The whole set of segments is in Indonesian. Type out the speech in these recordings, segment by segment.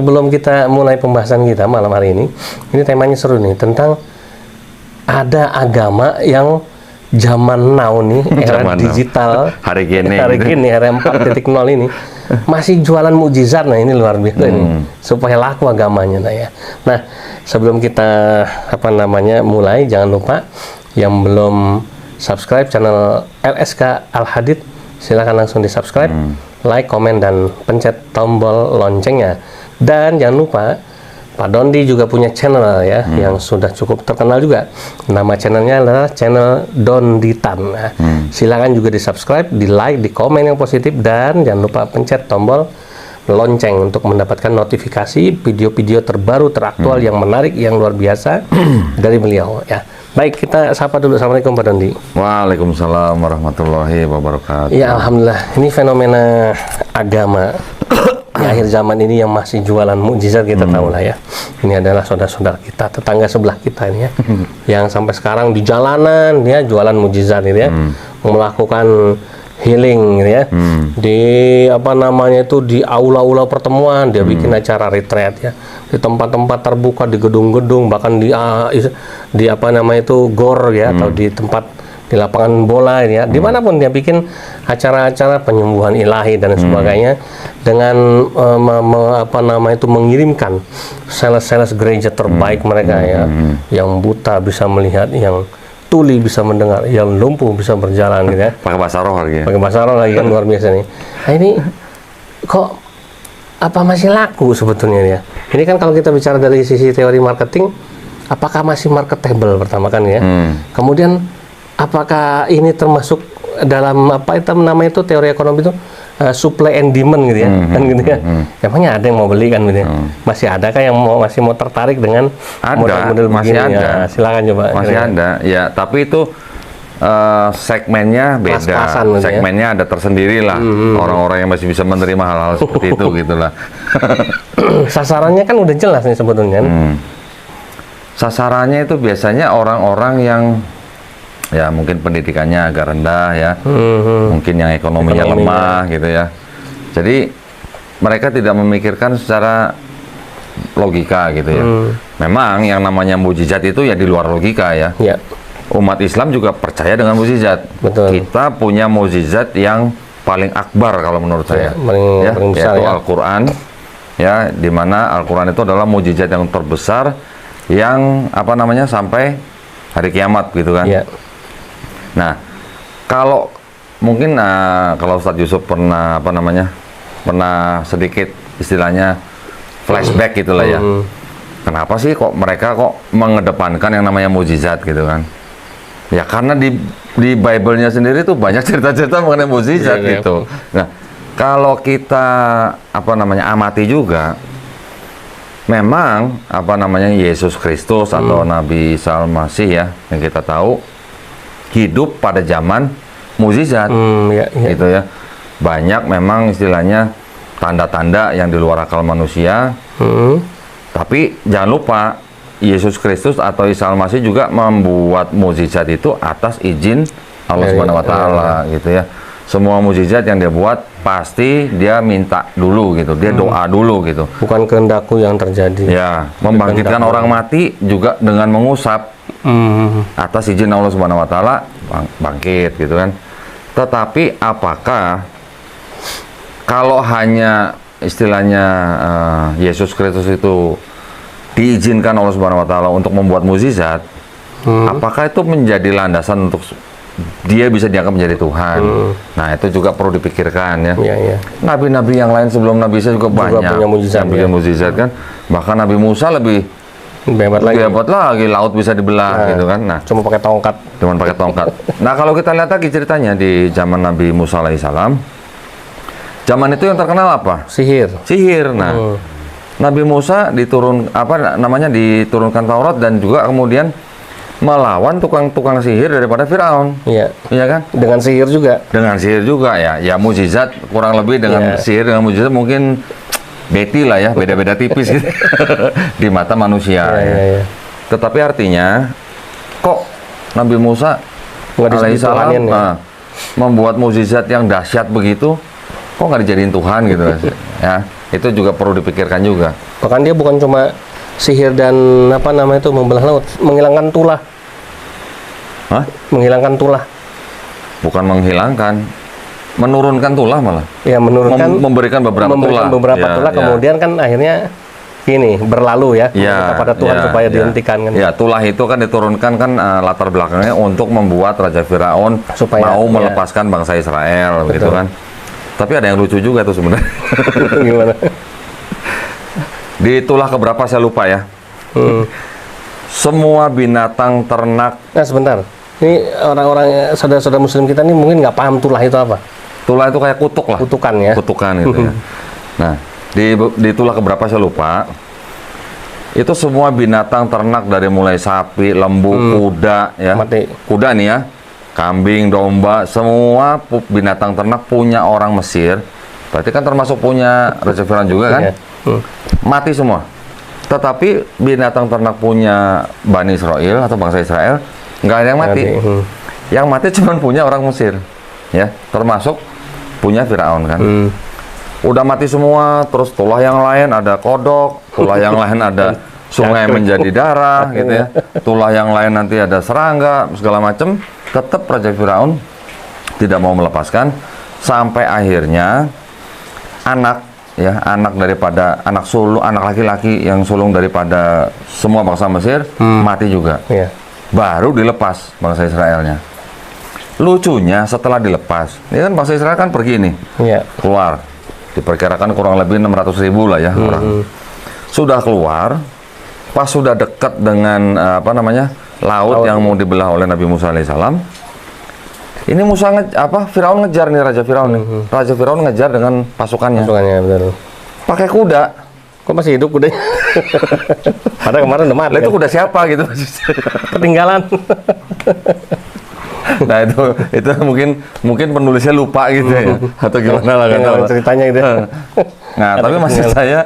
Sebelum kita mulai pembahasan kita malam hari ini temanya seru nih, tentang ada agama yang zaman now nih, era Zaman digital, hari gini, era 4.0 ini masih jualan mukjizat. Nah ini luar biasa ini, supaya laku agamanya. Nah ya, nah sebelum kita mulai, jangan lupa yang belum subscribe channel LSK Al Hadid, silakan langsung di subscribe, like, komen, dan pencet tombol loncengnya. Dan jangan lupa Pak Dondi juga punya channel ya, yang sudah cukup terkenal juga. Nama channelnya adalah channel Donditan. Nah, silakan juga di subscribe, di like, di komen yang positif, dan jangan lupa pencet tombol lonceng untuk mendapatkan notifikasi video-video terbaru, teraktual, yang menarik, yang luar biasa dari beliau ya. Baik, kita sapa dulu. Assalamualaikum Pak Dondi. Waalaikumsalam warahmatullahi wabarakatuh. Ya alhamdulillah, ini fenomena agama di akhir zaman ini yang masih jualan mukjizat, kita tahu lah ya. Ini adalah saudara-saudara kita, tetangga sebelah kita ini ya, yang sampai sekarang di jalanan ya jualan mukjizat ini ya, melakukan healing gitu ya, di di aula-aula pertemuan dia bikin acara retreat ya, di tempat-tempat terbuka, di gedung-gedung, bahkan di gor ya, atau di tempat di lapangan bola ya, dimanapun dia bikin acara-acara penyembuhan ilahi dan sebagainya, dengan mengirimkan sales-sales gereja terbaik mereka ya, yang buta bisa melihat, yang tuli bisa mendengar, yang lumpuh bisa berjalan gitu ya. Pakai bahasa roh lagi. Pakai bahasa roh lagi kan, luar biasa nih. Nah ini kok masih laku sebetulnya ya? Ini kan kalau kita bicara dari sisi teori marketing, apakah masih marketable pertama kan ya? Kemudian apakah ini termasuk dalam teori ekonomi itu supply and demand gitu ya, kan gitu ya. Emangnya ada yang mau beli kan gitu ya? Masih adakah yang masih mau tertarik dengan model-model masih begini? ada. Ya, silakan coba. Masih ada. Ya, tapi itu segmennya beda. Segmennya ada tersendiri lah. Orang-orang yang masih bisa menerima hal-hal seperti itu gitulah. Sasarannya kan udah jelas nih sebetulnya. Sasarannya itu biasanya orang-orang yang ya mungkin pendidikannya agak rendah ya, mungkin yang ekonominya lemah gitu ya. Jadi mereka tidak memikirkan secara logika gitu ya. Memang yang namanya mukjizat itu ya di luar logika ya. Umat Islam juga percaya dengan mukjizat. Kita punya mukjizat yang paling akbar kalau menurut saya, paling besar, yaitu Al-Quran ya, dimana Al-Quran itu adalah mukjizat yang terbesar yang sampai hari kiamat gitu kan. Nah, kalau mungkin kalau Ustadz Yusuf pernah pernah sedikit istilahnya flashback gitulah ya. Kenapa sih kok mereka mengedepankan yang namanya mukjizat gitu kan? Ya karena di Bible-nya sendiri tuh banyak cerita-cerita mengenai mukjizat gitu. Nah, kalau kita amati juga, memang Yesus Kristus atau Nabi Isa Al-Masih ya, yang kita tahu hidup pada zaman mukjizat, gitu ya. Banyak memang istilahnya tanda-tanda yang di luar akal manusia. Tapi jangan lupa Yesus Kristus atau Isa Al-Masih juga membuat mukjizat itu atas izin Allah Subhanahu Wa Taala, gitu ya. Semua mukjizat yang dia buat pasti dia minta dulu gitu, dia doa dulu gitu. Bukan kehendakku yang terjadi. Ya, membangkitkan orang mati juga dengan mengusap. Atas izin Allah Subhanahu Wa Taala bangkit gitu kan. Tetapi apakah kalau hanya istilahnya Yesus Kristus itu diizinkan Allah Subhanahu Wa Taala untuk membuat mukjizat, apakah itu menjadi landasan untuk dia bisa dianggap menjadi Tuhan? Nah itu juga perlu dipikirkan ya. Nabi-nabi yang lain sebelum Nabi Isa juga banyak yang bikin mukjizat kan. Bahkan Nabi Musa lebih hebat lagi, laut bisa dibelah gitu kan. Nah, cuma pakai tongkat. Nah, kalau kita lihat lagi ceritanya di zaman Nabi Musa alaihissalam, zaman itu yang terkenal apa? Sihir. Nah, Nabi Musa diturunkan Taurat dan juga kemudian melawan tukang-tukang sihir daripada Firaun. Iya kan? Dengan sihir juga ya. Ya mukjizat kurang lebih dengan sihir dengan mukjizat mungkin beti lah ya, beda-beda tipis gitu di mata manusia. Tetapi artinya kok Nabi Musa alaihissalam membuat mukjizat yang dahsyat begitu, kok nggak dijadiin Tuhan gitu ya? Itu juga perlu dipikirkan juga. Bahkan dia bukan cuma sihir dan apa namanya itu membelah laut, menghilangkan tulah. Hah? Menghilangkan tulah. Bukan menghilangkan, menurunkan tulah malah. Ya, menurunkan Memberikan beberapa tulah. Ya, tulah, ya. kemudian kan akhirnya ini berlalu ya, Ya, kepada Tuhan ya, supaya ya. dihentikan kan. Ya, tulah itu kan diturunkan kan latar belakangnya untuk membuat Raja Firaun Supaya, mau ya. melepaskan bangsa Israel, gitu Betul. kan. Tapi ada yang lucu juga tuh sebenarnya. Gimana? Di tulah keberapa saya lupa ya. Semua binatang ternak. Nah sebentar, ini orang-orang saudara-saudara Muslim kita ini mungkin nggak paham tulah itu apa? Tulah itu kayak kutuk lah. Kutukan ya. Kutukan gitu ya. Nah, di tulah keberapa saya lupa. Itu semua binatang ternak dari mulai sapi, lembu, kuda ya. Mati. Kuda nih ya. Kambing, domba, semua binatang ternak punya orang Mesir. Berarti kan termasuk punya Raja Firaun juga kan? Iya. Mati semua. Tetapi binatang ternak punya Bani Israel atau bangsa Israel nggak ada yang mati. Yang mati cuma punya orang Mesir, ya, termasuk punya Firaun kan. Udah mati semua, terus tulah yang lain ada kodok, tulah yang lain ada sungai menjadi darah, gitu ya. Tulah yang lain nanti ada serangga, segala macam. Tetap Raja Firaun tidak mau melepaskan sampai akhirnya anak daripada anak laki-laki yang sulung daripada semua bangsa Mesir mati juga. Iya. Baru dilepas bangsa Israelnya. Lucunya setelah dilepas, ini kan bangsa Israel kan pergi nih, Iya. keluar. Diperkirakan kurang lebih 600.000 lah ya orang. Sudah keluar, pas sudah dekat dengan laut yang mau dibelah oleh Nabi Musa alaihissalam. Ini Firaun ngejar nih Raja Firaun nih. Raja Firaun ngejar dengan pasukannya. Pasukannya betul. Pakai kuda. Kok masih hidup kudanya? Padahal kemarin udah mati. Lah itu kan? kuda siapa gitu? Ketinggalan. Nah itu mungkin penulisnya lupa gitu ya, atau gimana lah kan? Ketinggalan ceritanya gitu. Nah tapi maksud saya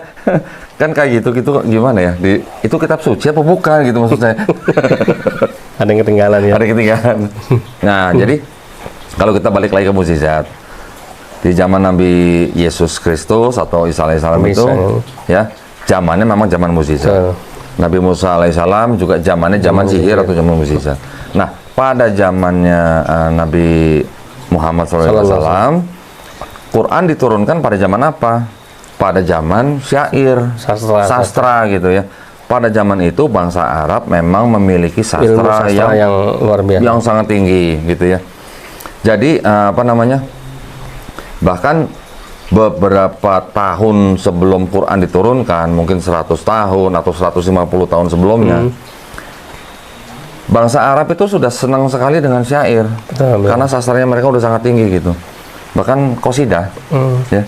kan kayak gitu gimana ya? Itu kitab suci apa bukan gitu maksud saya? Ada yang ketinggalan ya. Ada ketinggalan. Nah jadi kalau kita balik lagi ke mukjizat di zaman Nabi Yesus Kristus atau Isa alaihissalam itu, ya zamannya memang zaman mukjizat. Nabi Musa alaihissalam juga zamannya zaman sihir atau zaman mukjizat. Nah pada zamannya Nabi Muhammad SAW, Quran diturunkan pada zaman apa? Pada zaman syair, sastra gitu ya. Pada zaman itu bangsa Arab memang memiliki sastra yang luar biasa, yang sangat tinggi gitu ya. Jadi bahkan beberapa tahun sebelum Quran diturunkan, mungkin 100 tahun atau 150 tahun sebelumnya, bangsa Arab itu sudah senang sekali dengan syair. Karena sastranya mereka udah sangat tinggi gitu. Bahkan qasidah ya,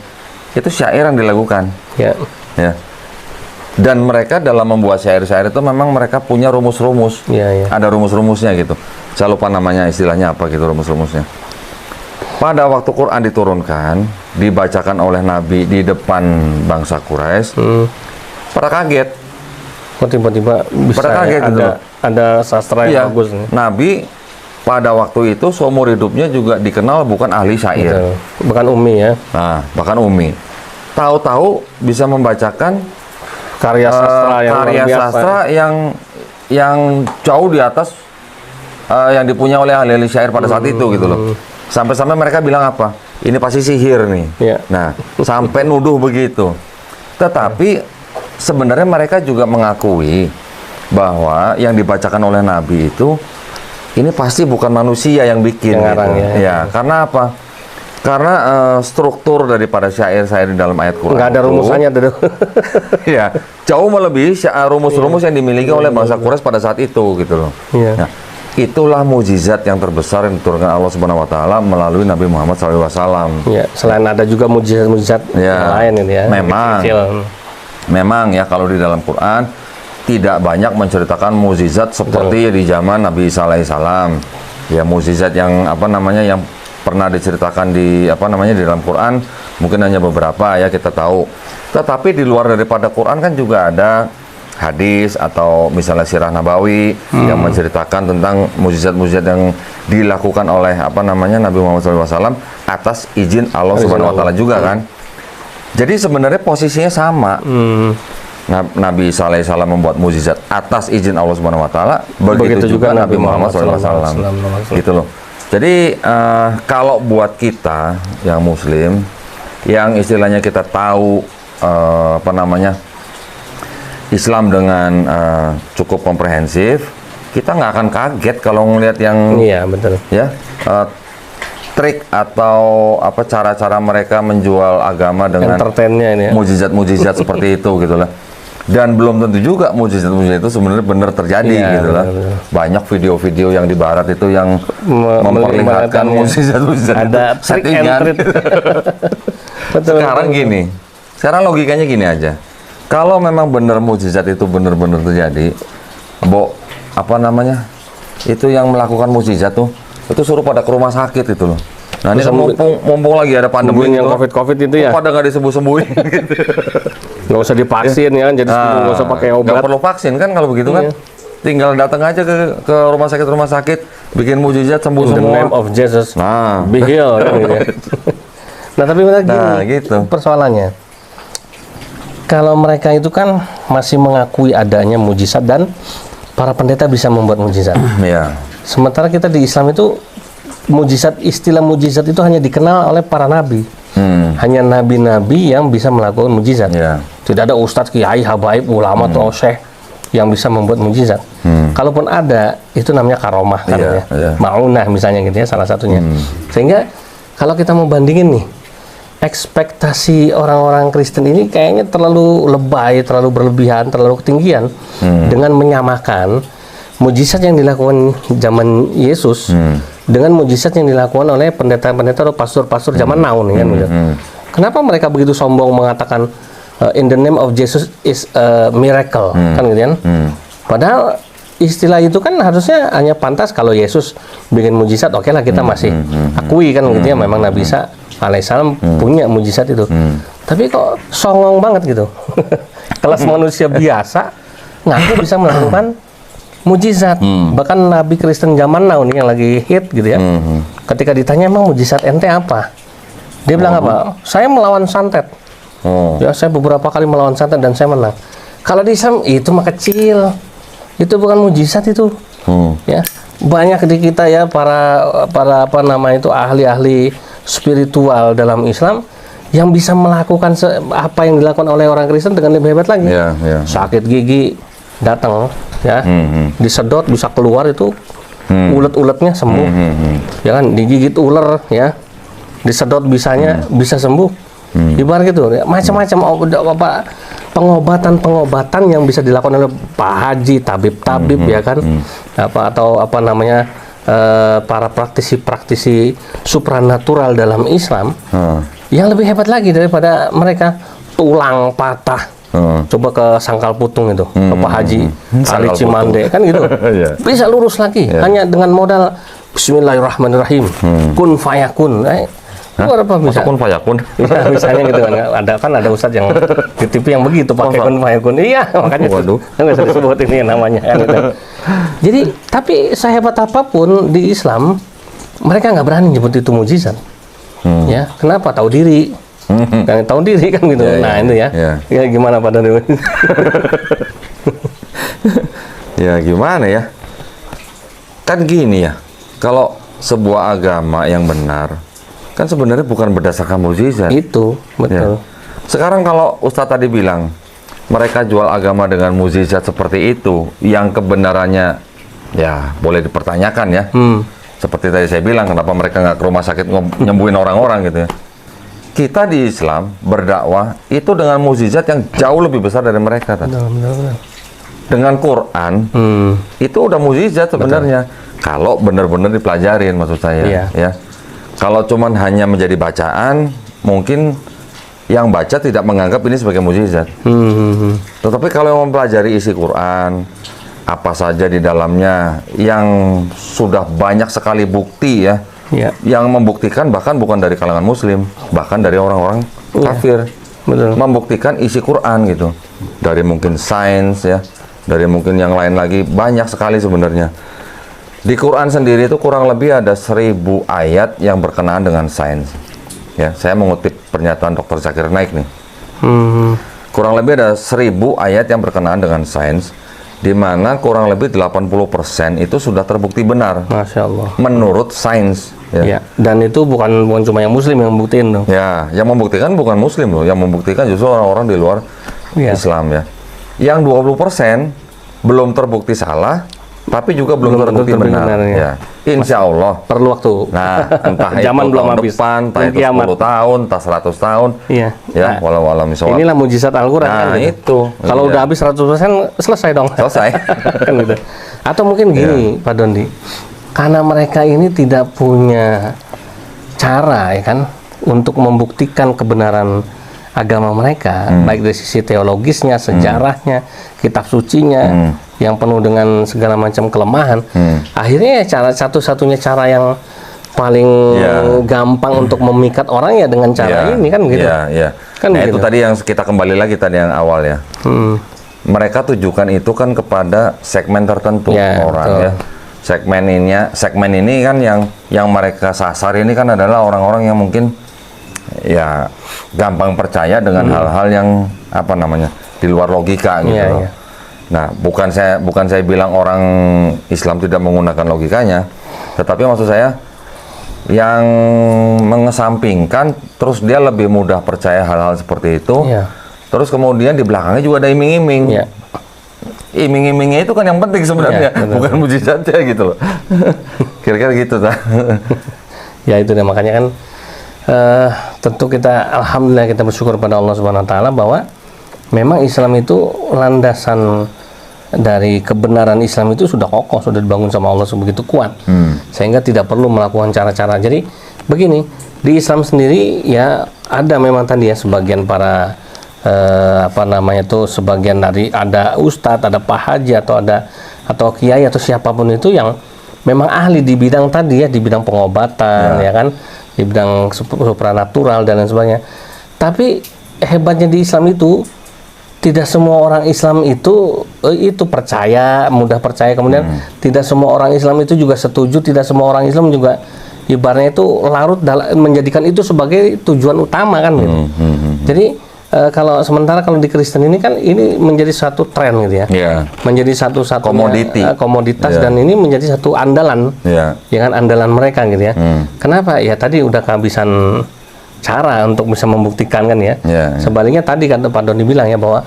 itu syair yang dilakukan ya. Dan mereka dalam membuat syair-syair itu memang mereka punya rumus-rumus. Ada rumus-rumusnya gitu. Saya lupa namanya, istilahnya apa gitu rumus-rumusnya. Pada waktu Quran diturunkan, dibacakan oleh Nabi di depan bangsa Quraisy, pada kaget. Kok tiba-tiba bisa pada kaget gitu. Ada sastra yang bagus nih. Nabi pada waktu itu seumur hidupnya juga dikenal bukan ahli syair. Bukan umi ya. Nah, bahkan umi. Tahu-tahu bisa membacakan karya sastra yang jauh di atas yang dipunya oleh ahli syair pada saat itu gitu loh. Sampai-sampai mereka bilang apa? Ini pasti sihir nih. Nah, sampai nuduh begitu. Tetapi sebenarnya mereka juga mengakui bahwa yang dibacakan oleh Nabi itu ini pasti bukan manusia yang bikin gitu. Ya, karena apa? Karena struktur daripada syair-syair di dalam ayat Quran nggak ada rumusannya tuh. Ya, jauh melebihi rumus-rumus yang dimiliki oleh bangsa Quraisy pada saat itu gitu loh. Nah, itulah mukjizat yang terbesar yang diturunkan Allah Subhanahu wa taala melalui Nabi Muhammad SAW. Ya, selain ada juga mukjizat-mukjizat yang lain ini ya. Memang ya kalau di dalam Quran tidak banyak menceritakan mukjizat seperti di zaman Nabi Isa alaihissalam. Ya, mukjizat yang yang pernah diceritakan di di dalam Quran mungkin hanya beberapa ya kita tahu. Tetapi di luar daripada Quran kan juga ada hadis atau misalnya sirah nabawi yang menceritakan tentang mukjizat-mukjizat yang dilakukan oleh Nabi Muhammad SAW atas izin Allah Subhanahu wa taala juga kan. Jadi sebenarnya posisinya sama. Nabi Isa alaihissalam membuat mukjizat atas izin Allah Subhanahu wa taala, begitu juga Nabi Muhammad SAW. Gitu loh. Jadi kalau buat kita yang muslim yang istilahnya kita tahu Islam dengan cukup komprehensif, kita nggak akan kaget kalau ngelihat yang betul. Ya, trik atau cara-cara mereka menjual agama dengan entertainnya ini ya. Mujizat-mujizat seperti itu gitu lah. Dan belum tentu juga mujizat-mujizat itu sebenarnya benar terjadi gitu lah. Banyak video-video yang di barat itu yang memperlihatkan mujizat-mujizat ada trik and treat. Sekarang gini, sekarang logikanya gini aja. Kalau memang benar mujizat itu benar-benar terjadi, itu yang melakukan mujizat tuh, itu suruh pada ke rumah sakit itu loh. Nah, ini kan mumpung lagi ada pandemi yang COVID itu ya. Pada nggak disembuh-sembuhin gitu. Nggak usah divaksin ya, jadi nggak usah pakai obat. Nggak perlu vaksin kan kalau begitu kan. Tinggal datang aja ke rumah sakit, bikin mujizat sembuh semua. In the name of Jesus. Be healed. Gitu ya. Nah, tapi gini, gitu. Persoalannya. Kalau mereka itu kan masih mengakui adanya mujizat dan para pendeta bisa membuat mujizat. Iya. Sementara kita di Islam itu istilah mujizat itu hanya dikenal oleh para nabi. Hanya nabi-nabi yang bisa melakukan mujizat. Tidak ada ustadz, kiai, habaib, ulama atau syekh yang bisa membuat mujizat. Kalaupun ada, itu namanya karomah kan ya. Ma'unah misalnya gitu ya, salah satunya. Sehingga kalau kita mau bandingin nih, ekspektasi orang-orang Kristen ini kayaknya terlalu lebay, terlalu berlebihan, terlalu ketinggian dengan menyamakan mujizat yang dilakukan zaman Yesus dengan mujizat yang dilakukan oleh pendeta-pendeta atau pastor-pastor zaman now nih kan. Kenapa mereka begitu sombong mengatakan in the name of Jesus is a miracle kan gitu kan? Padahal istilah itu kan harusnya hanya pantas kalau Yesus bikin mujizat, oke lah kita masih akui kan gitu ya, memang Nabi Isa alaihissalam punya mujizat itu. Tapi kok songong banget gitu. Kelas manusia biasa ngaku bisa melakukan mujizat. Bahkan Nabi Kristen zaman now nih yang lagi hit gitu ya. Ketika ditanya emang mujizat ente apa? Dia bilang apa? Saya melawan santet. Ya, saya beberapa kali melawan santet dan saya menang. Kalau di Islam itu mah kecil. Itu bukan mujizat itu. Ya. Banyak di kita ya para ahli-ahli spiritual dalam Islam yang bisa melakukan apa yang dilakukan oleh orang Kristen dengan lebih hebat lagi. Sakit gigi datang ya, disedot bisa keluar itu, ulet-uletnya sembuh. Ya kan, digigit ular ya, disedot bisa sembuh. Ibarat gitu, ya, macam-macam pengobatan yang bisa dilakukan oleh Pak Haji, tabib-tabib ya kan, para praktisi supranatural dalam Islam yang lebih hebat lagi daripada mereka. Tulang patah, coba ke Sangkal Putung itu, ke Pak Haji Ali Cimande kan gitu, bisa lurus lagi hanya dengan modal Bismillahirrahmanirrahim, kun fayakun. Luar apa bisa? Kun fayakun. Ya, misalnya gitu kan. Ada ustadz yang di TV yang begitu pakai kun fayakun. Iya, makanya nggak usah disebut ini namanya. Kan, gitu. Jadi, tapi sehebat apapun di Islam, mereka nggak berani nyebut itu mujizat. Ya, kenapa? Tahu diri. Yang tahu diri kan gitu. Itu ya. Ya gimana Pak Doni? Ya gimana ya? Kan gini ya. Kalau sebuah agama yang benar, kan sebenarnya bukan berdasarkan mukjizat. Itu, betul. Ya. Sekarang kalau Ustadz tadi bilang mereka jual agama dengan mukjizat seperti itu, yang kebenarannya ya boleh dipertanyakan ya. Seperti tadi saya bilang, kenapa mereka nggak ke rumah sakit nyembuhin orang-orang gitu ya. Kita di Islam berdakwah itu dengan mukjizat yang jauh lebih besar dari mereka. Benar. Dengan Quran itu udah mukjizat sebenarnya. Kalau benar-benar dipelajarin maksud saya ya. Kalau cuman hanya menjadi bacaan, mungkin yang baca tidak menganggap ini sebagai mukjizat. Tetapi kalau mempelajari isi Quran, apa saja di dalamnya, yang sudah banyak sekali bukti ya, yang membuktikan bahkan bukan dari kalangan Muslim, bahkan dari orang-orang kafir, membuktikan isi Quran gitu. Dari mungkin sains ya, dari mungkin yang lain lagi, banyak sekali sebenarnya. Di Quran sendiri itu kurang lebih ada 1000 ayat yang berkenaan dengan sains. Ya, saya mengutip pernyataan Dr. Zakir Naik nih. Kurang lebih ada 1000 ayat yang berkenaan dengan sains, di mana kurang lebih 80% itu sudah terbukti benar. Masya Allah. Menurut sains. Ya. Dan itu bukan cuma yang Muslim yang buktiin dong. Ya, yang membuktikan bukan Muslim loh, yang membuktikan justru orang-orang di luar Islam ya. Yang 20% belum terbukti salah, tapi juga belum terbukti benar. Ya. Insya Allah. Perlu waktu. Nah, entah Zaman itu belum tahun habis. depan, entah itu 10 tahun, entah 100 tahun. Iya. Ya, Nah, walau alam bisawab. inilah mujizat Al-Quran. Nah, kan, gitu. itu. Kalau Iya. udah habis 100% selesai dong. Selesai. Kan gitu. Atau mungkin gini, Pak Dondi. Karena mereka ini tidak punya cara ya kan untuk membuktikan kebenaran agama mereka, baik dari sisi teologisnya, sejarahnya, kitab sucinya yang penuh dengan segala macam kelemahan. Akhirnya cara satu-satunya cara yang paling gampang untuk memikat orang ya dengan cara ini kan begitu. Iya. Kan nah, begitu. itu tadi yang kita kembali lagi tadi yang awal ya. Mereka tujukan itu kan kepada segmen tertentu orang betul. ya. Segmen ini kan yang mereka sasar ini kan adalah orang-orang yang mungkin ya gampang percaya dengan hal-hal yang apa namanya di luar logika gitu loh. Nah, bukan saya bilang orang Islam tidak menggunakan logikanya, tetapi maksud saya yang mengesampingkan terus dia lebih mudah percaya hal-hal seperti itu. Terus kemudian di belakangnya juga ada iming-iming. Iming-imingnya itu kan yang penting sebenarnya, bukan mujizatnya gitu loh. Kira-kira gitu tak? Ya itu deh, makanya kan tentu kita alhamdulillah kita bersyukur pada Allah Subhanahu wa taala bahwa memang Islam itu landasan dari kebenaran Islam itu sudah kokoh, sudah dibangun sama Allah sebegitu kuat. Sehingga tidak perlu melakukan cara-cara. Jadi begini, di Islam sendiri ya ada memang tadi ya sebagian para sebagian dari ada ustadz, ada pak haji atau kiai atau siapapun itu yang memang ahli di bidang tadi ya, di bidang pengobatan ya kan, di bidang supranatural dan lain sebagainya. Tapi hebatnya di Islam itu tidak semua orang Islam itu percaya, mudah percaya, kemudian tidak semua orang Islam itu juga setuju, tidak semua orang Islam juga ibaratnya itu larut menjadikan itu sebagai tujuan utama kan gitu. Jadi kalau di Kristen ini kan ini menjadi satu tren gitu ya, menjadi satu-satunya komoditas dan ini menjadi satu andalan, ya kan, andalan mereka gitu ya. Kenapa? Ya tadi udah kehabisan cara untuk bisa membuktikan kan ya. Sebaliknya tadi kan Pak Doni bilang ya bahwa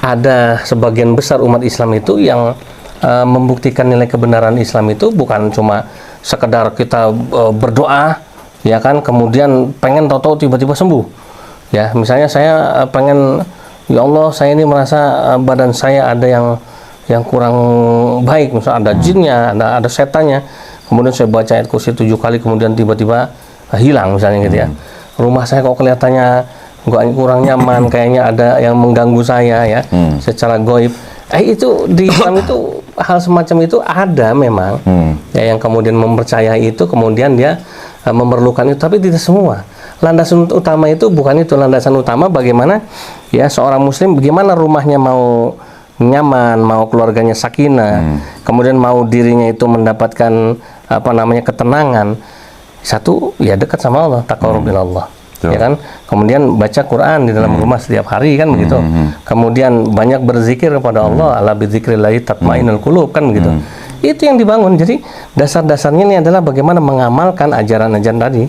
ada sebagian besar umat Islam itu yang membuktikan nilai kebenaran Islam itu bukan cuma sekedar kita berdoa ya kan, kemudian pengen tahu-tahu tiba-tiba sembuh. Ya, misalnya saya pengen, ya Allah, saya ini merasa badan saya ada yang kurang baik, misalnya ada jinnya, ada setannya. Kemudian saya baca ayat kursi 7 kali, kemudian tiba-tiba hilang misalnya gitu ya. Rumah saya kok kelihatannya kurang nyaman, kayaknya ada yang mengganggu saya ya, secara goib. Itu di Islam itu hal semacam itu ada memang. Ya, yang kemudian mempercayai itu, kemudian dia memerlukan itu, tapi tidak semua. Landasan utama itu bukan itu. Landasan utama bagaimana ya seorang muslim, bagaimana rumahnya mau nyaman, mau keluarganya sakinah, kemudian mau dirinya itu mendapatkan ketenangan. Satu ya dekat sama Allah, taqarrub ila Allah. Ya kan? Kemudian baca Quran di dalam rumah setiap hari kan begitu. Kemudian banyak berzikir kepada Allah, ala bidzikrillahi tatmainnul qulub kan begitu. Itu yang dibangun. Jadi dasar-dasarnya ini adalah bagaimana mengamalkan ajaran-ajaran tadi.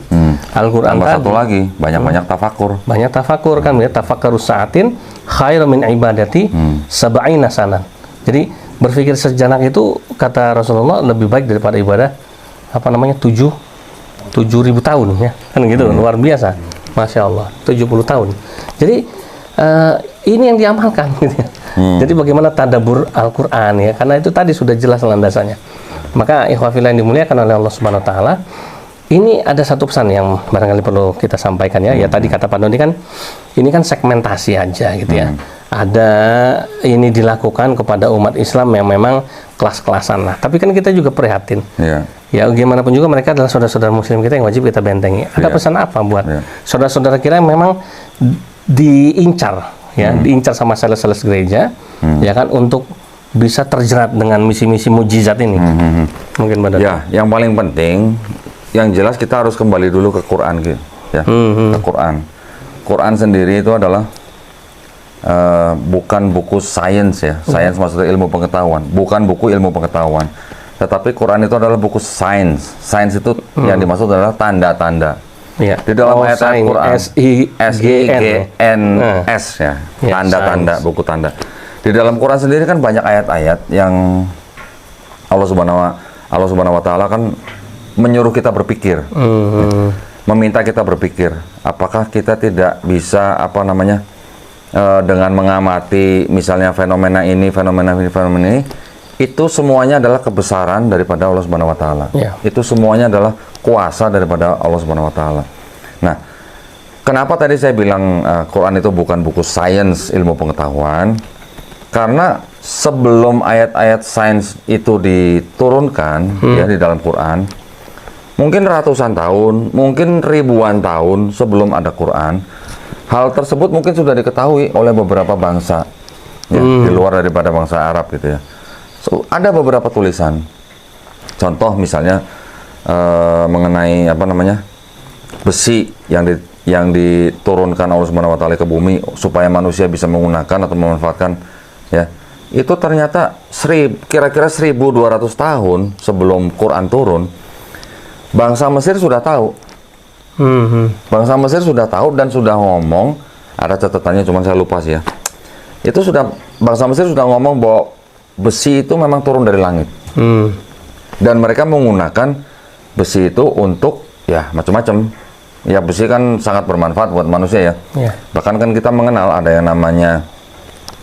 Al-Quran tadi. Satu lagi, banyak-banyak tafakur. Banyak tafakur kan ya, tafakkaru sa'atin khairu min ibadati sab'ina sanan. Jadi berpikir sejenak itu kata Rasulullah lebih baik daripada ibadah 7.000 tahun ya. Kan gitu, luar biasa. Masya Allah, 70 tahun. Jadi ini yang diamalkan gitu ya. Jadi bagaimana tadabbur Al-Quran ya, karena itu tadi sudah jelas landasannya. Maka ikhwah fillah yang dimuliakan oleh Allah Subhanahu wa taala, ini ada satu pesan yang barangkali perlu kita sampaikan ya. Ya tadi kata Pak Doni kan ini kan segmentasi aja gitu ya. Ada ini dilakukan kepada umat Islam yang memang kelas-kelasan lah. Tapi kan kita juga prihatin. Ya gimana pun juga mereka adalah saudara-saudara muslim kita yang wajib kita bentengi. Ada pesan apa buat saudara-saudara kita yang memang diincar ya, diincar sama sales-sales gereja ya kan, untuk bisa terjerat dengan misi-misi mujizat ini. Mungkin benar. Ya, yang paling penting, yang jelas kita harus kembali dulu ke Quran gitu ya. Ke Quran. Quran sendiri itu adalah bukan buku sains ya. Sains maksudnya ilmu pengetahuan, bukan buku ilmu pengetahuan. Tetapi Quran itu adalah buku sains. Sains itu yang dimaksud adalah tanda-tanda. Ya. Di dalam ayat-ayat Quran S-I-G-N-S ya, tanda-tanda, buku tanda. Di dalam Quran sendiri kan banyak ayat-ayat yang Allah Subhanahu wa taala kan menyuruh kita berpikir. Meminta kita berpikir, apakah kita tidak bisa dengan mengamati misalnya fenomena ini, itu semuanya adalah kebesaran daripada Allah Subhanahu wa taala. Ya. Itu semuanya adalah kuasa daripada Allah Subhanahu wa taala. Nah, kenapa tadi saya bilang Quran itu bukan buku sains ilmu pengetahuan? Karena sebelum ayat-ayat sains itu diturunkan ya di dalam Quran, mungkin ratusan tahun, mungkin ribuan tahun sebelum ada Quran, hal tersebut mungkin sudah diketahui oleh beberapa bangsa ya, di luar daripada bangsa Arab gitu ya. So, ada beberapa tulisan, contoh misalnya mengenai besi yang diturunkan Allah Subhanahu wa taala ke bumi supaya manusia bisa menggunakan atau memanfaatkan ya. Itu ternyata kira-kira 1200 tahun sebelum Quran turun, bangsa Mesir sudah tahu. Bangsa Mesir sudah tahu dan sudah ngomong, ada catatannya cuman saya lupa sih ya. Itu bangsa Mesir sudah ngomong bahwa besi itu memang turun dari langit. Dan mereka menggunakan besi itu untuk ya macam-macam. Ya besi kan sangat bermanfaat buat manusia ya. Bahkan kan kita mengenal ada yang namanya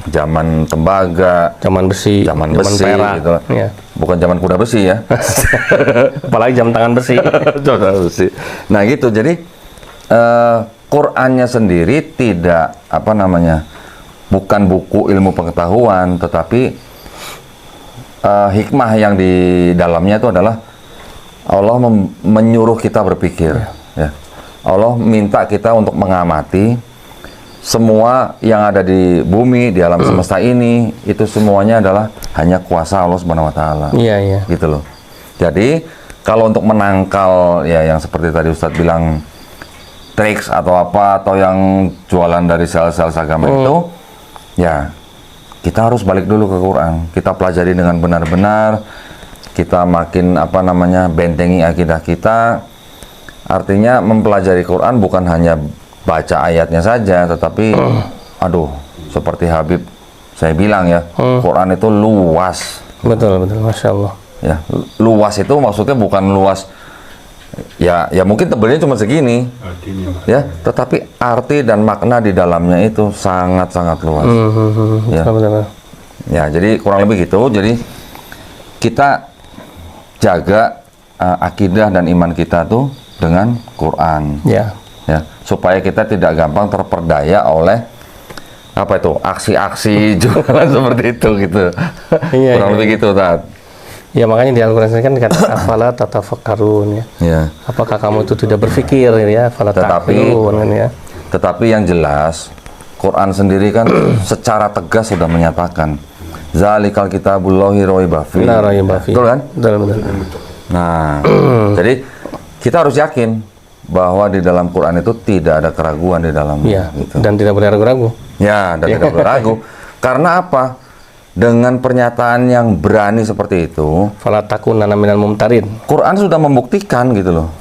zaman tembaga, zaman besi, zaman perak, gitu. Ya. Bukan zaman kuda besi ya. Apalagi jam tangan besi. Nah gitu, jadi Qur'annya sendiri tidak bukan buku ilmu pengetahuan, tetapi hikmah yang di dalamnya itu adalah Allah menyuruh kita berpikir. Ya. Allah minta kita untuk mengamati semua yang ada di bumi, di alam semesta ini, itu semuanya adalah hanya kuasa Allah Subhanahu wa taala. Iya. Gitu loh. Jadi, kalau untuk menangkal ya yang seperti tadi Ustadz bilang triks atau yang jualan dari sel-sel agama itu, ya kita harus balik dulu ke Quran. Kita pelajari dengan benar-benar, kita makin bentengi akidah kita. Artinya mempelajari Quran bukan hanya baca ayatnya saja, tetapi seperti Habib saya bilang ya, Quran itu luas. Betul, Masya Allah. Ya, luas itu maksudnya bukan luas ya mungkin tebelnya cuma segini. Ya, tetapi arti dan makna di dalamnya itu sangat-sangat luas. Ya. Ya, jadi kurang lebih gitu. Jadi kita jaga akidah dan iman kita tuh dengan Quran. Ya, supaya kita tidak gampang terperdaya oleh aksi-aksi jualan seperti itu gitu. Kurang lebih gitu, Tat. Ya, makanya di Al-Quran kan dikatakan afala tatafakkarun ya. Apakah kamu itu tidak berpikir ya? Tetapi yang jelas Quran sendiri kan secara tegas sudah menyatakan zalikal kitabullahi raiba fihi. Betul kan? Betul. Nah, jadi kita harus yakin bahwa di dalam Quran itu tidak ada keraguan di dalamnya. Gitu. Dan tidak boleh ragu-ragu. Ya, dan tidak boleh ragu. Karena apa? Dengan pernyataan yang berani seperti itu, fala takunanna minal mumtarin. Quran sudah membuktikan gitu loh.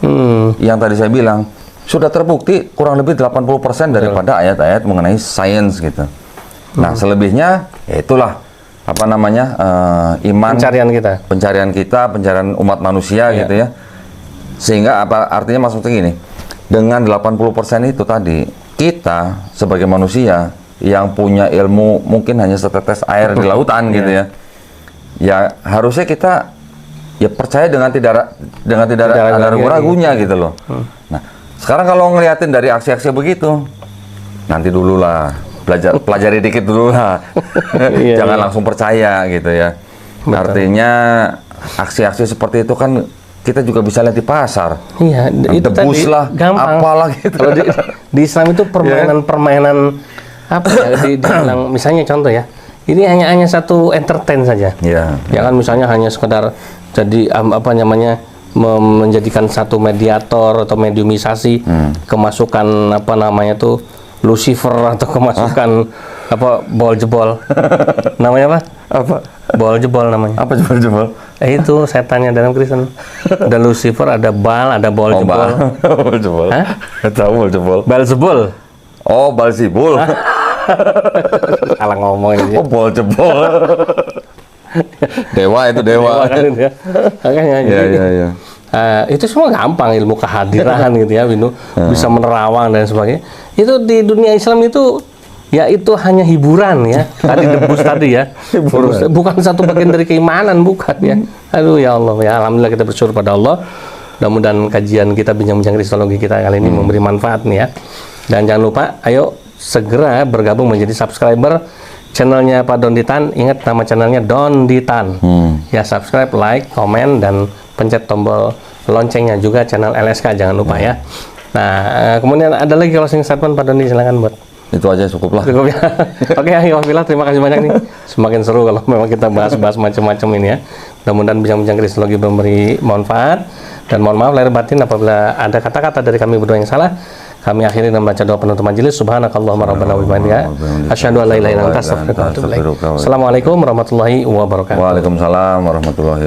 Yang tadi saya bilang, sudah terbukti kurang lebih 80% daripada ayat-ayat mengenai sains gitu. Nah, selebihnya ya itulah iman, pencarian kita, pencarian umat manusia gitu ya. Sehingga artinya maksudnya gini, dengan 80% itu tadi, kita sebagai manusia yang punya ilmu mungkin hanya setetes air di lautan gitu ya. Ya harusnya kita ya percaya dengan tidak ada ragu-ragunya gitu loh. Nah, sekarang kalau ngeliatin dari aksi-aksi begitu, nanti dulu lah, pelajari dikit dulu lah. Jangan langsung percaya gitu ya. Betul. Artinya aksi-aksi seperti itu kan kita juga bisa lihat di pasar. Iya, itu debus tadi lah, gampang. apalah gitu. Kalau di Islam itu permainan dibilang, misalnya contoh ya, ini hanya satu entertain saja. Ya kan, misalnya hanya sekedar jadi menjadikan satu mediator atau mediumisasi kemasukan Lucifer atau kemasukan Apa bol jebol? Namanya apa? Apa? Bol jebol namanya. Apa jebol-jebol? Itu setannya dalam Kristen. Ada Lucifer, ada Baal, ada bol jebol. Bal jebol. Hah? Tahu bal jebol. Belzebul. Oh, Balzibul. Salah ngomong ini. Oh, bol jebol. Dewa itu dewa. Makanya Iya, jadi, iya, iya. itu semua gampang, ilmu kehadiran gitu ya, Windu bisa menerawang dan sebagainya. Itu di dunia Islam itu ya itu hanya hiburan ya. Tadi debus tadi ya. Bukan satu bagian dari keimanan, bukan ya. Aduh ya Allah, ya alhamdulillah kita bersyukur pada Allah. Mudah-mudahan kajian kita bincang-bincang kristologi kita kali ini memberi manfaat nih ya. Dan jangan lupa, ayo segera bergabung menjadi subscriber channelnya Pak Donditan. Ingat nama channelnya Donditan. Ya, subscribe, like, komen, dan pencet tombol loncengnya juga channel LSK, jangan lupa ya. Nah, kemudian ada lagi closing statement Pak Dondi, silakan buat. Itu aja cukup lah. Cukup ya. Oke, Alhamdulillah, terima kasih banyak nih. Semakin seru kalau memang kita bahas-bahas macam-macam ini ya. Mudah-mudahan bincang-bincang kristologi memberi manfaat. Dan mohon maaf lahir batin apabila ada kata-kata dari kami berdua yang salah. Kami akhiri dengan membaca doa penutup majelis. Subhanakallahumma rabbana wa bihamdika asyhadu an la ilaha illa anta astaghfiruka wa atubu ilaik. Assalamualaikum warahmatullahi wabarakatuh. Waalaikumsalam warahmatullahi wabarakatuh.